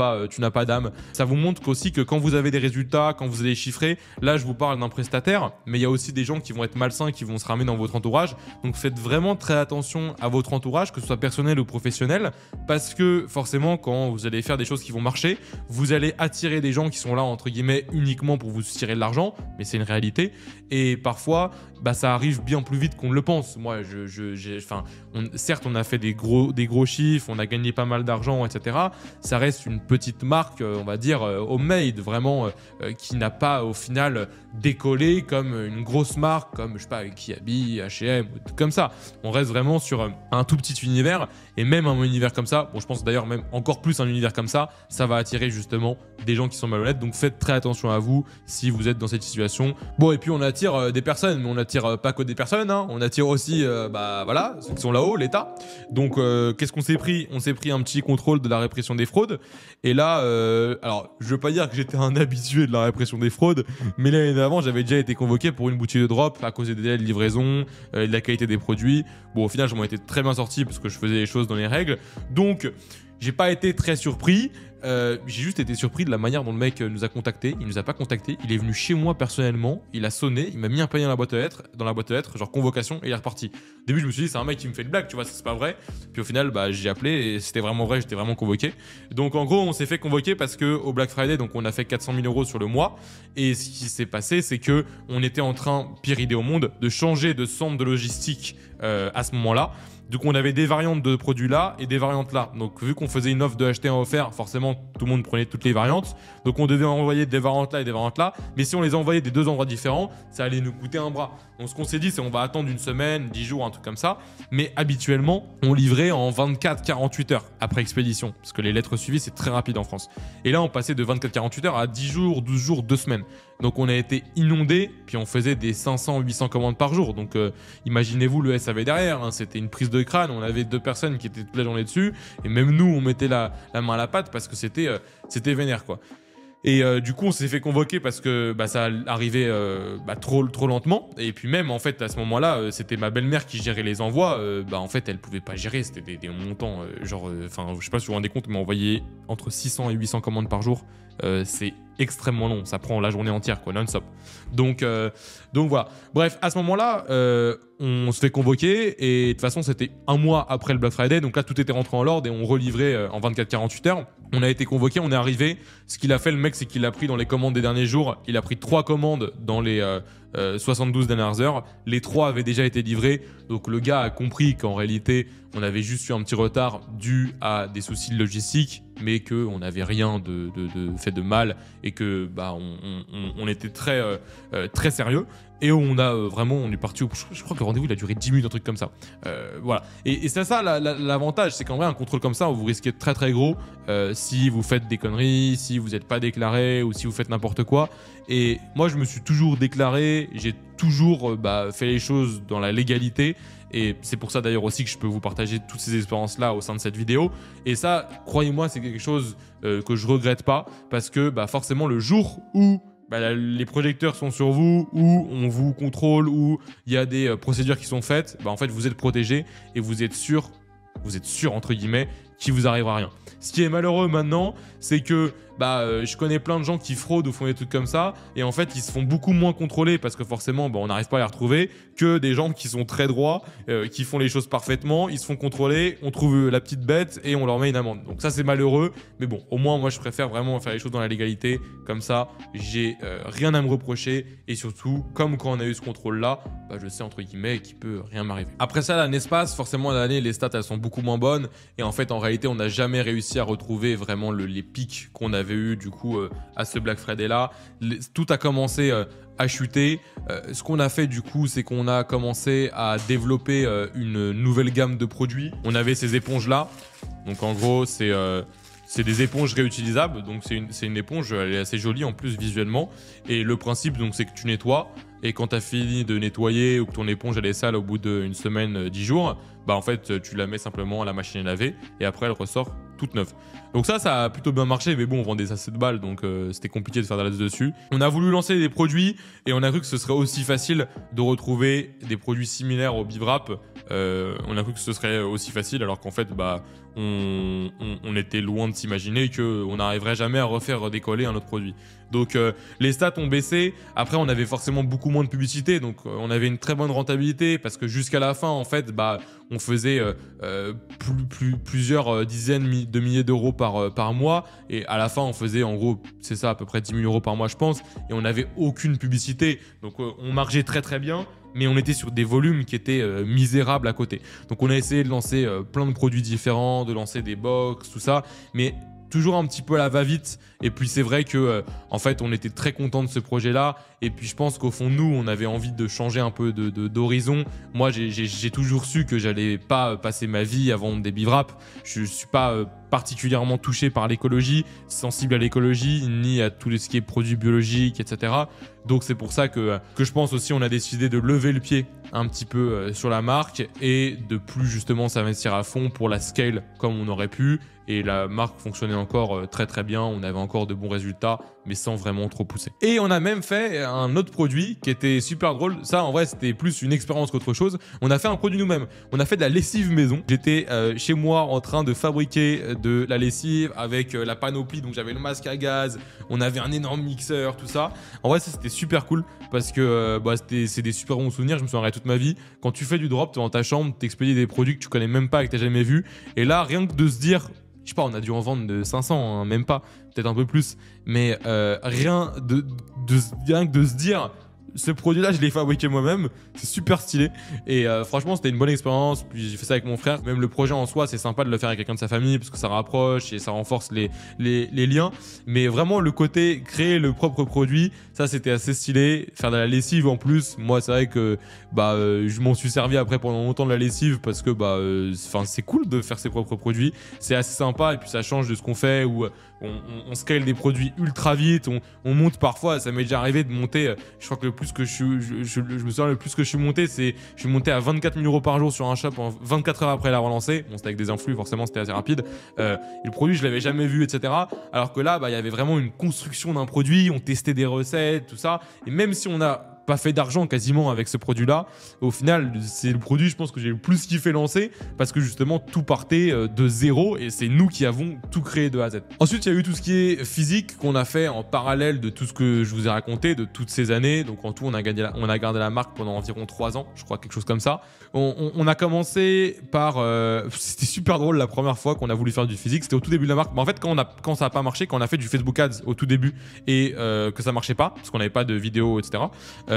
pas d'âme. Ça vous montre qu'aussi que quand vous avez des résultats, quand vous allez chiffrer, là je vous parle d'un prestataire, mais il y a aussi des gens qui vont être malsains, qui vont se ramener dans votre entourage. Donc faites vraiment très attention à votre entourage, que ce soit personnel ou professionnel, parce que forcément quand vous allez faire des choses qui vont marcher, vous allez attirer des gens qui sont là entre guillemets uniquement pour vous tirer de l'argent, mais c'est une réalité. Et parfois, ça arrive bien plus vite qu'on ne le pense. Moi, certes, on a fait des gros chiffres, on a gagné pas mal d'argent, etc. Ça reste une petite marque, on va dire, homemade, vraiment, qui n'a pas au final décollé comme une grosse marque, comme, je sais pas, Kiabi, H&M, comme ça. On reste vraiment sur un tout petit univers, et même un univers comme ça, bon, je pense d'ailleurs même encore plus un univers comme ça va attirer justement des gens qui sont malhonnêtes. Donc faites très attention à vous si vous êtes dans cette situation. Bon, et puis on attire des personnes, mais on attire pas que des personnes, hein. On attire aussi, voilà, ceux qui sont là-haut, l'État. Donc qu'est-ce qu'on s'est pris? On s'est pris un petit contrôle de la répression des fraudes. Et là, alors je veux pas dire que j'étais un habitué de la répression des fraudes, mais l'année d'avant, j'avais déjà été convoqué pour une boutique de drop à cause des délais de livraison, de la qualité des produits. Bon, au final, je m'en étais très bien sorti parce que je faisais les choses dans les règles. Donc, j'ai pas été très surpris. J'ai juste été surpris de la manière dont le mec nous a contactés. Il nous a pas contactés. Il est venu chez moi personnellement. Il a sonné. Il m'a mis un panier dans la boîte aux lettres, genre convocation, et il est reparti. Au début, je me suis dit, c'est un mec qui me fait une blague, tu vois, c'est pas vrai. Puis au final, j'ai appelé et c'était vraiment vrai. J'étais vraiment convoqué. Donc en gros, on s'est fait convoquer parce que au Black Friday, donc on a fait 400 000 euros sur le mois. Et ce qui s'est passé, c'est que on était en train, pire idée au monde, de changer de centre de logistique à ce moment-là. Donc on avait des variantes de produits là et des variantes là. Donc vu qu'on faisait une offre de acheter un offert, forcément tout le monde prenait toutes les variantes. Donc on devait envoyer des variantes là et des variantes là. Mais si on les envoyait des deux endroits différents, ça allait nous coûter un bras. Donc ce qu'on s'est dit, c'est on va attendre une semaine, 10 jours, un truc comme ça. Mais habituellement, on livrait en 24-48 heures après expédition. Parce que les lettres suivies, c'est très rapide en France. Et là, on passait de 24-48 heures à 10 jours, 12 jours, 2 semaines. Donc on a été inondé, puis on faisait des 500-800 commandes par jour. Donc imaginez-vous le SAV derrière, hein, c'était une prise de crâne, on avait 2 personnes qui étaient toute la journée dessus, et même nous on mettait la main à la pâte parce que c'était vénère quoi. Et du coup on s'est fait convoquer parce que ça arrivait trop lentement, et puis même en fait à ce moment-là c'était ma belle-mère qui gérait les envois. En fait elle pouvait pas gérer, c'était des montants je sais pas si vous vous rendez compte, mais on envoyait entre 600 et 800 commandes par jour. C'est extrêmement long, ça prend la journée entière quoi, non-stop. Donc voilà. Bref, à ce moment-là, on se fait convoquer et de toute façon c'était un mois après le Black Friday, donc là tout était rentré en l'ordre et on relivrait en 24-48 heures. On a été convoqué, on est arrivé. Ce qu'il a fait le mec, c'est qu'il a pris dans les commandes des derniers jours, il a pris 3 commandes dans les 72 dernières heures. Les 3 avaient déjà été livrés, donc le gars a compris qu'en réalité on avait juste eu un petit retard dû à des soucis de logistique, mais qu'on n'avait rien fait de mal et que on était très sérieux. et on a vraiment, on est parti, je crois que le rendez-vous il a duré 10 minutes, un truc comme ça. Voilà. Et c'est ça l'avantage, c'est qu'en vrai un contrôle comme ça, vous risquez très très gros si vous faites des conneries, si vous n'êtes pas déclaré ou si vous faites n'importe quoi. Et moi je me suis toujours déclaré, j'ai toujours fait les choses dans la légalité. Et c'est pour ça d'ailleurs aussi que je peux vous partager toutes ces expériences-là au sein de cette vidéo. Et ça, croyez-moi, c'est quelque chose que je regrette pas, parce que forcément le jour où les projecteurs sont sur vous, où on vous contrôle, où il y a des procédures qui sont faites, en fait vous êtes protégé et vous êtes sûr entre guillemets qu'il vous arrivera rien. Ce qui est malheureux maintenant, c'est que je connais plein de gens qui fraudent ou font des trucs comme ça, et en fait ils se font beaucoup moins contrôler parce que forcément on n'arrive pas à les retrouver, que des gens qui sont très droits, qui font les choses parfaitement, ils se font contrôler, on trouve la petite bête et on leur met une amende. Donc ça c'est malheureux, mais bon, au moins moi je préfère vraiment faire les choses dans la légalité, comme ça j'ai rien à me reprocher, et surtout comme quand on a eu ce contrôle là, je sais entre guillemets qu'il peut rien m'arriver. Après ça, l'année se passe, forcément l'année les stats elles sont beaucoup moins bonnes, et en fait en réalité on n'a jamais réussi à retrouver vraiment les pics qu'on avait eu du coup à ce Black Friday là. Tout a commencé à chuter. Ce qu'on a fait du coup, c'est qu'on a commencé à développer une nouvelle gamme de produits. On avait ces éponges là, donc en gros c'est des éponges réutilisables, donc c'est une éponge, elle est assez jolie en plus visuellement, et le principe donc c'est que tu nettoies, et quand tu as fini de nettoyer ou que ton éponge elle est sale au bout d'une semaine, 10 jours, en fait tu la mets simplement à la machine à laver et après elle ressort toute neuve. Donc ça a plutôt bien marché, mais bon on vendait ça 7 balles, donc c'était compliqué de faire de la dessus. On a voulu lancer des produits et on a cru que ce serait aussi facile de retrouver des produits similaires au Bivrap. On a cru que ce serait aussi facile, alors qu'en fait on était loin de s'imaginer qu'on n'arriverait jamais à refaire décoller un autre produit. Donc les stats ont baissé. Après on avait forcément beaucoup moins de publicité, donc on avait une très bonne rentabilité, parce que jusqu'à la fin en fait on faisait plusieurs dizaines de milliers d'euros par mois, et à la fin on faisait en gros c'est ça à peu près 10 000 euros par mois je pense, et on n'avait aucune publicité, donc on margeait très très bien, mais on était sur des volumes qui étaient misérables à côté. Donc on a essayé de lancer plein de produits différents, de lancer des box, tout ça, mais toujours un petit peu à la va-vite. Et puis c'est vrai que en fait on était très content de ce projet là, et puis je pense qu'au fond de nous on avait envie de changer un peu d'horizon. Moi j'ai toujours su que j'allais pas passer ma vie à vendre des Bivrap. Je suis pas particulièrement touché par l'écologie, sensible à l'écologie, ni à tout ce qui est produits biologiques, etc. Donc c'est pour ça que je pense aussi on a décidé de lever le pied un petit peu sur la marque, et de plus justement s'investir à fond pour la scale comme on aurait pu. Et la marque fonctionnait encore très très bien, on avait encore de bons résultats, mais sans vraiment trop pousser. Et on a même fait un autre produit qui était super drôle. Ça en vrai c'était plus une expérience qu'autre chose. On a fait un produit nous-mêmes, on a fait de la lessive maison. J'étais chez moi en train de fabriquer de la lessive avec la panoplie, donc j'avais le masque à gaz, on avait un énorme mixeur, tout ça. En vrai ça c'était super cool, parce que c'est des super bons souvenirs, je me souviendrai toute ma vie. Quand tu fais du drop, tu es dans ta chambre, tu expédies des produits que tu connais même pas et que tu n'as jamais vu, et là rien que de se dire, je sais pas, on a dû en vendre de 500, hein, même pas, peut-être un peu plus, mais rien que de se dire, ce produit-là, je l'ai fabriqué moi-même, c'est super stylé. Et franchement, c'était une bonne expérience. Puis j'ai fait ça avec mon frère. Même le projet en soi, c'est sympa de le faire avec quelqu'un de sa famille, parce que ça rapproche et ça renforce les liens. Mais vraiment, le côté créer le propre produit, ça c'était assez stylé. Faire de la lessive en plus, moi c'est vrai que je m'en suis servi après pendant longtemps de la lessive, parce que c'est cool de faire ses propres produits. C'est assez sympa, et puis ça change de ce qu'on fait, où on scale des produits ultra vite, on monte parfois. Ça m'est déjà arrivé de monter, je crois que le plus que je me souviens, le plus que je suis monté, c'est je suis monté à 24 000 euros par jour sur un shop en 24 heures après la relancé. Bon, c'était avec des influx, forcément c'était assez rapide, et le produit je l'avais jamais vu, etc. Alors que là il y avait vraiment une construction d'un produit, on testait des recettes, tout ça, et même si on n'a pas fait d'argent quasiment avec ce produit là, au final c'est le produit je pense que j'ai le plus kiffé lancer, parce que justement tout partait de zéro, et c'est nous qui avons tout créé de A à Z. Ensuite il y a eu tout ce qui est physique qu'on a fait en parallèle de tout ce que je vous ai raconté de toutes ces années. Donc en tout on a gardé la marque pendant environ 3 ans, je crois, quelque chose comme ça. On a commencé par c'était super drôle la première fois qu'on a voulu faire du physique, c'était au tout début de la marque. En fait quand ça n'a pas marché, quand on a fait du Facebook Ads au tout début et que ça marchait pas, parce qu'on n'avait pas de vidéo, etc.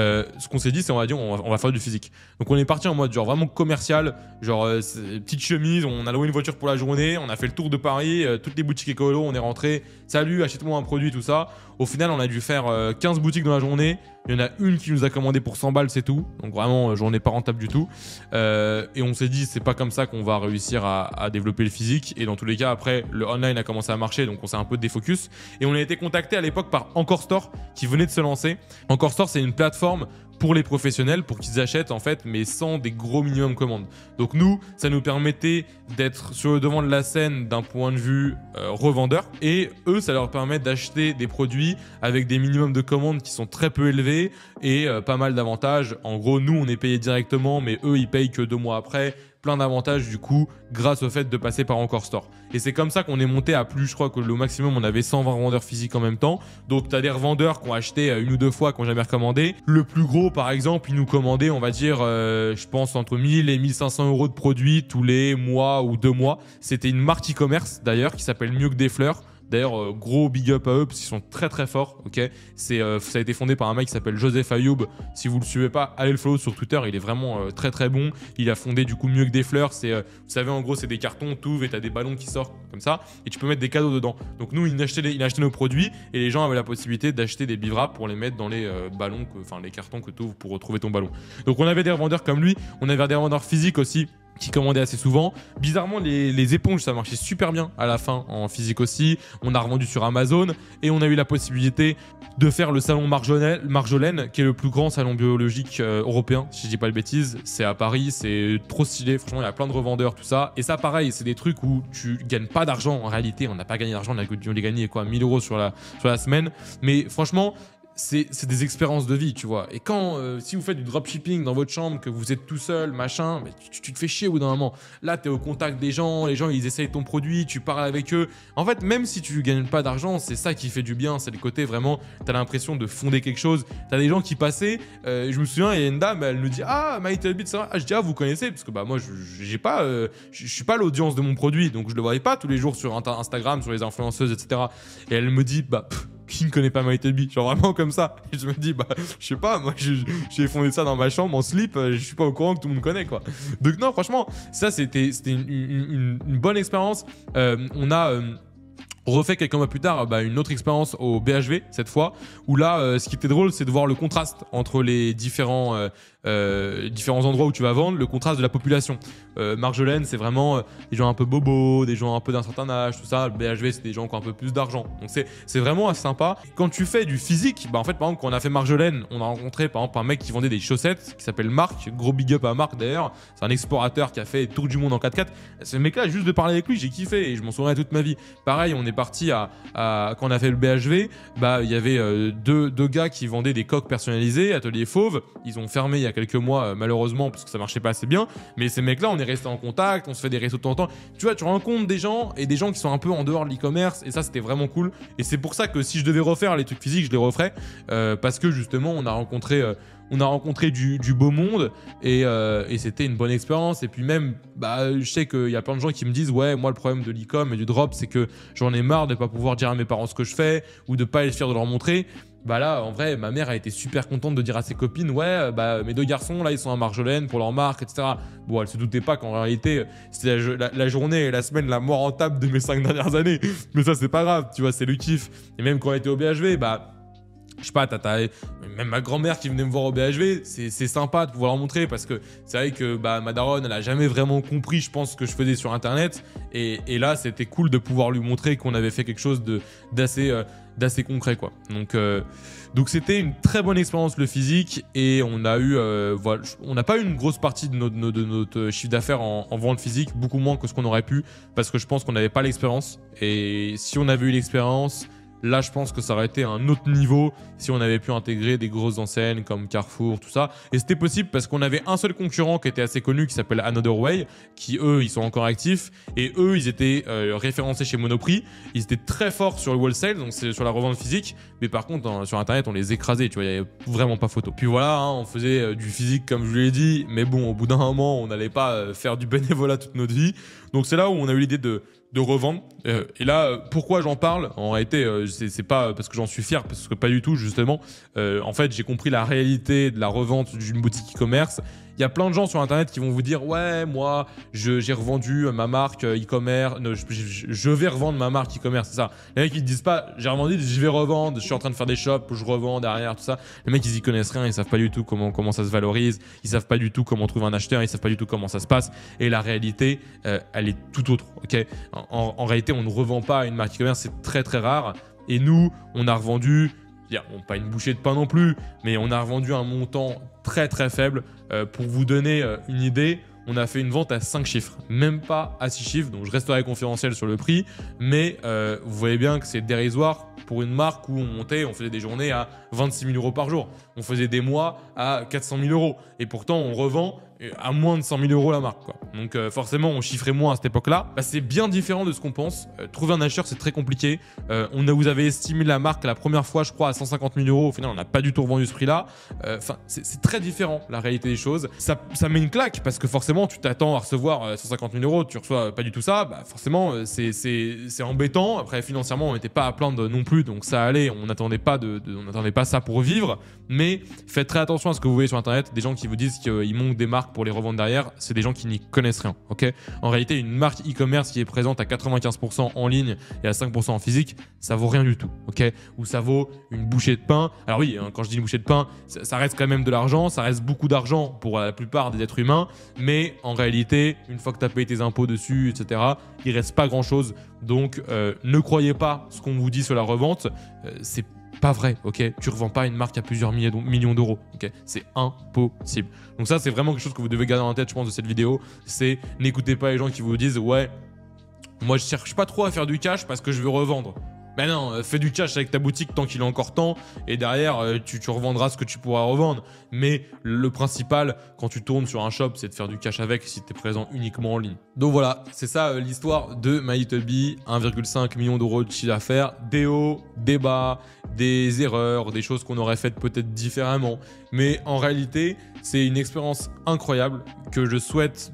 Ce qu'on s'est dit, c'est on va faire du physique. Donc on est parti en mode genre vraiment commercial, genre petite chemise, on a loué une voiture pour la journée, on a fait le tour de Paris, toutes les boutiques écolo, on est rentré, salut, achète-moi un produit, tout ça. Au final on a dû faire 15 boutiques dans la journée, Il y en a une qui nous a commandé pour 100 balles, c'est tout. Donc vraiment, j'en ai pas rentable du tout. Et on s'est dit, c'est pas comme ça qu'on va réussir à développer le physique. Et dans tous les cas, après, le online a commencé à marcher, donc on s'est un peu défocus. Et on a été contacté à l'époque par Encore Store, qui venait de se lancer. Encore Store, c'est une plateforme pour les professionnels, pour qu'ils achètent en fait, mais sans des gros minimum commandes. Donc nous, ça nous permettait d'être sur le devant de la scène d'un point de vue revendeur, et eux, ça leur permet d'acheter des produits avec des minimums de commandes qui sont très peu élevés et pas mal d'avantages. En gros, nous, on est payé directement, mais eux, ils payent que 2 mois après. Plein d'avantages du coup grâce au fait de passer par Encore Store. Et c'est comme ça qu'on est monté à plus, je crois que le maximum on avait 120 vendeurs physiques en même temps. Donc tu as des revendeurs qui ont acheté une ou deux fois, qui n'ont jamais recommandé. Le plus gros par exemple, il nous commandait on va dire je pense entre 1000 et 1500 euros de produits tous les mois ou 2 mois. C'était une marque e-commerce d'ailleurs qui s'appelle Mieux que des fleurs. D'ailleurs, gros big up à eux parce qu'ils sont très très forts. Ok, ça a été fondé par un mec qui s'appelle Joseph Ayoub. Si vous le suivez pas, allez le follow sur Twitter. Il est vraiment très très bon. Il a fondé du coup Mieux que des fleurs. Vous savez, en gros, c'est des cartons, t'ouvres et t'as des ballons qui sortent comme ça et tu peux mettre des cadeaux dedans. Donc nous, il a acheté nos produits et les gens avaient la possibilité d'acheter des bivraps pour les mettre dans les ballons, enfin les cartons que t'ouvres pour retrouver ton ballon. Donc on avait des revendeurs comme lui. On avait des revendeurs physiques aussi, qui commandaient assez souvent. Bizarrement, les éponges, ça marchait super bien à la fin en physique aussi. On a revendu sur Amazon et on a eu la possibilité de faire le salon Marjolaine, qui est le plus grand salon biologique européen, si je dis pas de bêtises. C'est à Paris, c'est trop stylé. Franchement, il y a plein de revendeurs, tout ça. Et ça, pareil, c'est des trucs où tu gagnes pas d'argent. En réalité, on n'a pas gagné d'argent. On a gagné quoi, 1000 euros sur la semaine. Mais franchement, c'est des expériences de vie, tu vois. Et quand, si vous faites du dropshipping dans votre chambre, que vous êtes tout seul, machin, mais tu te fais chier au bout d'un moment. Là, tu es au contact des gens, les gens, ils essayent ton produit, tu parles avec eux. En fait, même si tu gagnes pas d'argent, c'est ça qui fait du bien. C'est le côté vraiment, tu as l'impression de fonder quelque chose. Tu as des gens qui passaient, je me souviens, il y a une dame, elle nous dit « Ah, MyTelbit, ça va ?» Ah, je dis « Ah, vous connaissez ?» Parce que bah, moi, je suis pas l'audience de mon produit, donc je le voyais pas tous les jours sur Instagram, sur les influenceuses, etc. Et elle me dit « Bah, qui ne connaît pas MyTelbit ?» Genre vraiment comme ça. Et je me dis, bah, je sais pas, moi, j'ai fondé ça dans ma chambre en slip, je suis pas au courant que tout le monde connaît, quoi. Donc, non, franchement, ça, c'était une bonne expérience. On a refait quelques mois plus tard une autre expérience au BHV cette fois, où là ce qui était drôle c'est de voir le contraste entre les différents endroits où tu vas vendre, le contraste de la population. Marjolaine c'est vraiment des gens un peu bobos, des gens un peu d'un certain âge, tout ça. Le BHV c'est des gens qui ont un peu plus d'argent, donc c'est vraiment assez sympa. Quand tu fais du physique, en fait par exemple quand on a fait Marjolaine, on a rencontré par exemple un mec qui vendait des chaussettes qui s'appelle Marc, gros big up à Marc d'ailleurs, c'est un explorateur qui a fait tour du monde en 4x4. Ce mec là, juste de parler avec lui j'ai kiffé et je m'en souviens toute ma vie. Pareil, on est parti quand on a fait le BHV, il y avait deux gars qui vendaient des coques personnalisées, Atelier Fauve. Ils ont fermé il y a quelques mois malheureusement parce que ça marchait pas assez bien, mais ces mecs là on est resté en contact, on se fait des réseaux de temps en temps. Tu vois, tu rencontres des gens et des gens qui sont un peu en dehors de l'e-commerce et ça c'était vraiment cool. Et c'est pour ça que si je devais refaire les trucs physiques, je les referais parce que justement on a rencontré du beau monde et c'était une bonne expérience. Et puis même, je sais qu'il y a plein de gens qui me disent « Ouais, moi le problème de l'e-com et du drop, c'est que j'en ai marre de pas pouvoir dire à mes parents ce que je fais ou de pas être fier de leur montrer. » Bah là, en vrai, ma mère a été super contente de dire à ses copines « Ouais, mes deux garçons, là, ils sont à Marjolaine pour leur marque, etc. » Bon, elle se doutait pas qu'en réalité, c'était la journée et la semaine la moins rentable de mes 5 dernières années. Mais ça, c'est pas grave, tu vois, c'est le kiff. Et même quand on était au BHV, je sais pas, même ma grand-mère qui venait me voir au BHV, c'est sympa de pouvoir leur montrer parce que c'est vrai que ma daronne, elle a jamais vraiment compris, je pense, ce que je faisais sur Internet. Et là, c'était cool de pouvoir lui montrer qu'on avait fait quelque chose d'assez concret, quoi. Donc c'était une très bonne expérience le physique et on a eu, on n'a pas eu une grosse partie de notre chiffre d'affaires en vente physique, beaucoup moins que ce qu'on aurait pu parce que je pense qu'on n'avait pas l'expérience. Et si on avait eu l'expérience, là, je pense que ça aurait été un autre niveau si on avait pu intégrer des grosses enseignes comme Carrefour, tout ça. Et c'était possible parce qu'on avait un seul concurrent qui était assez connu, qui s'appelle Another Way, qui eux, ils sont encore actifs. Et eux, ils étaient référencés chez Monoprix. Ils étaient très forts sur le wholesale, donc c'est sur la revente physique. Mais par contre, sur Internet, on les écrasait, tu vois, il n'y avait vraiment pas photo. Puis voilà, hein, on faisait du physique comme je vous l'ai dit. Mais bon, au bout d'un moment, on n'allait pas faire du bénévolat toute notre vie. Donc c'est là où on a eu l'idée de revendre. Et là, pourquoi j'en parle? En réalité, c'est pas parce que j'en suis fier, parce que pas du tout, justement. En fait, j'ai compris la réalité de la revente d'une boutique e-commerce Il y a plein de gens sur internet qui vont vous dire ouais, moi j'ai revendu ma marque e-commerce, je vais revendre ma marque e-commerce, c'est ça. Les mecs ils disent pas j'ai revendu, je vais revendre, je suis en train de faire des shops, je revends derrière, tout ça. Les mecs ils y connaissent rien, ils savent pas du tout comment ça se valorise, ils savent pas du tout comment trouver un acheteur, ils savent pas du tout comment ça se passe. Et la réalité, elle est tout autre, ok. En réalité, on ne revend pas une marque e-commerce, c'est très très rare. Et nous, on a revendu, bon, pas une bouchée de pain non plus, mais on a revendu un montant très très faible. Pour vous donner une idée, on a fait une vente à 5 chiffres, même pas à 6 chiffres, donc je resterai confidentiel sur le prix, mais vous voyez bien que c'est dérisoire pour une marque où on faisait des journées à 26 000 € par jour, on faisait des mois à 400 000 €, et pourtant on revend à moins de 100 000 € la marque, quoi. Donc forcément on chiffrait moins à cette époque-là. Bah, c'est bien différent de ce qu'on pense. Trouver un acheteur c'est très compliqué. Vous avez estimé la marque la première fois je crois à 150 000 €. Au final on n'a pas du tout revendu ce prix-là. Enfin c'est très différent la réalité des choses. Ça met une claque parce que forcément tu t'attends à recevoir 150 000 €, tu reçois pas du tout ça. Bah, forcément c'est embêtant. Après financièrement on n'était pas à plaindre non plus, donc ça allait. On n'attendait pas ça pour vivre. Mais faites très attention à ce que vous voyez sur internet. Des gens qui vous disent qu'ils montent des marques pour les revendre derrière, c'est des gens qui n'y connaissent rien, ok. En réalité, une marque e-commerce qui est présente à 95% en ligne et à 5% en physique, ça vaut rien du tout, ok. Ou ça vaut une bouchée de pain. Alors oui, hein, quand je dis une bouchée de pain, ça reste quand même de l'argent, ça reste beaucoup d'argent pour la plupart des êtres humains, mais en réalité, une fois que tu as payé tes impôts dessus, etc., il reste pas grand-chose. Donc, ne croyez pas ce qu'on vous dit sur la revente, c'est pas vrai, ok. Tu revends pas une marque à plusieurs millions d'euros, ok. C'est impossible. Donc ça, c'est vraiment quelque chose que vous devez garder en tête, je pense, de cette vidéo. C'est n'écoutez pas les gens qui vous disent ouais, moi je cherche pas trop à faire du cash parce que je veux revendre. Ben non, fais du cash avec ta boutique tant qu'il est encore temps et derrière tu revendras ce que tu pourras revendre. Mais le principal quand tu tournes sur un shop, c'est de faire du cash avec si tu es présent uniquement en ligne. Donc voilà, c'est ça l'histoire de MyLittleBee. 1,5 million d'euros de chiffre d'affaires, des hauts, des bas, des erreurs, des choses qu'on aurait faites peut-être différemment. Mais en réalité, c'est une expérience incroyable que je souhaite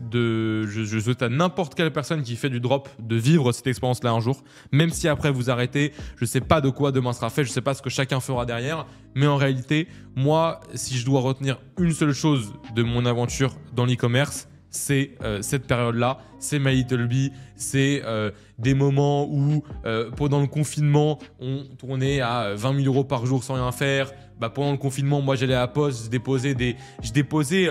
à n'importe quelle personne qui fait du drop de vivre cette expérience-là un jour. Même si après vous arrêtez, je ne sais pas de quoi demain sera fait, je ne sais pas ce que chacun fera derrière. Mais en réalité, moi, si je dois retenir une seule chose de mon aventure dans l'e-commerce, c'est cette période-là, c'est MyLittleBee, c'est des moments où pendant le confinement, on tournait à 20 000 € par jour sans rien faire. Bah, pendant le confinement, moi j'allais à la poste, je déposais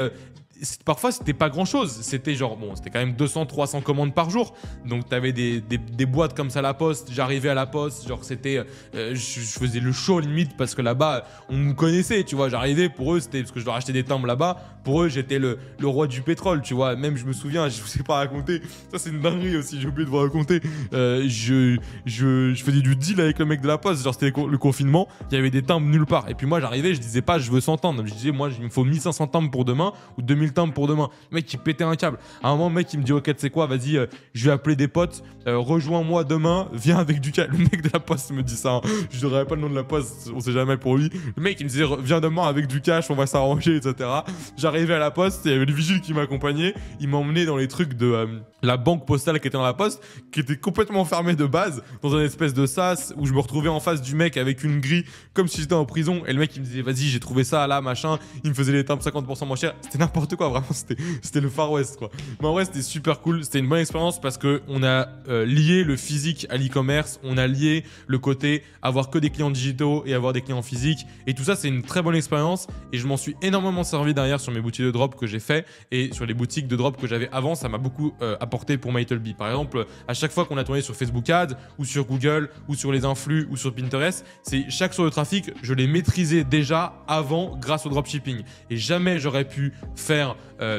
parfois c'était pas grand chose, c'était genre bon, c'était quand même 200-300 commandes par jour, donc t'avais des boîtes comme ça à la poste, j'arrivais à la poste, genre c'était je faisais le show limite parce que là-bas on me connaissait, tu vois, j'arrivais, pour eux c'était parce que je leur achetais des timbres là-bas, pour eux j'étais le roi du pétrole, tu vois, même je me souviens, je vous ai pas raconté, ça c'est une dinguerie aussi, j'ai oublié de vous raconter, je faisais du deal avec le mec de la poste, genre c'était le confinement, il y avait des timbres nulle part, et puis moi j'arrivais, je disais pas je veux 100 timbres, je disais moi il me faut 1500 timbres pour demain ou 2000 timbres pour demain. Le mec il pétait un câble. À un moment, le mec il me dit ok, tu sais quoi, vas-y, je vais appeler des potes, rejoins-moi demain, viens avec du cash. Le mec de la poste me dit ça, hein. Je dirais pas le nom de la poste, on sait jamais pour lui. Le mec il me disait viens demain avec du cash, on va s'arranger, etc. J'arrivais à la poste, il y avait le vigile qui m'accompagnait, il m'emmenait dans les trucs de la banque postale qui était dans la poste, qui était complètement fermée de base, dans un espèce de sas où je me retrouvais en face du mec avec une grille, comme si j'étais en prison, et le mec il me disait vas-y, j'ai trouvé ça là, machin, il me faisait les timbres 50% moins cher, c'était n'importe quoi, vraiment, c'était le Far West, quoi. Mais en vrai, c'était super cool, c'était une bonne expérience parce qu'on a lié le physique à l'e-commerce, on a lié le côté avoir que des clients digitaux et avoir des clients physiques, et tout ça, c'est une très bonne expérience, et je m'en suis énormément servi derrière sur mes boutiques de drop que j'ai fait, et sur les boutiques de drop que j'avais avant, ça m'a beaucoup apporté pour MyLittleBee. Par exemple, à chaque fois qu'on a tourné sur Facebook Ads, ou sur Google, ou sur les influx, ou sur Pinterest, c'est chaque source de trafic, je l'ai maîtrisé déjà avant grâce au dropshipping, et jamais j'aurais pu faire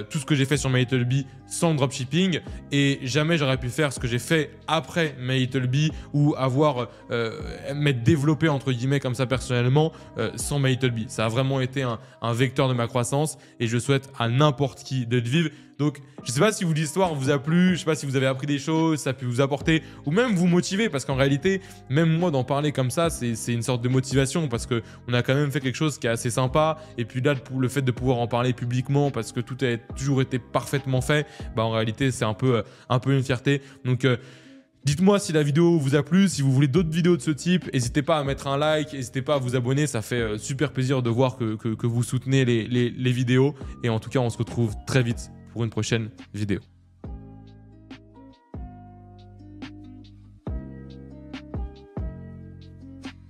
tout ce que j'ai fait sur MyLittleBee sans le dropshipping, et jamais j'aurais pu faire ce que j'ai fait après MyLittleBee ou m'être développé entre guillemets comme ça personnellement sans MyLittleBee. Ça a vraiment été un vecteur de ma croissance, et je souhaite à n'importe qui de le vivre. Donc, je ne sais pas si l'histoire vous a plu, je ne sais pas si vous avez appris des choses, ça a pu vous apporter ou même vous motiver, parce qu'en réalité, même moi d'en parler comme ça, c'est une sorte de motivation parce qu'on a quand même fait quelque chose qui est assez sympa. Et puis là, le fait de pouvoir en parler publiquement parce que tout a toujours été parfaitement fait, bah en réalité, c'est un peu une fierté. Donc, Dites-moi si la vidéo vous a plu, si vous voulez d'autres vidéos de ce type, n'hésitez pas à mettre un like, n'hésitez pas à vous abonner, ça fait super plaisir de voir que vous soutenez les vidéos. Et en tout cas, on se retrouve très vite pour une prochaine vidéo.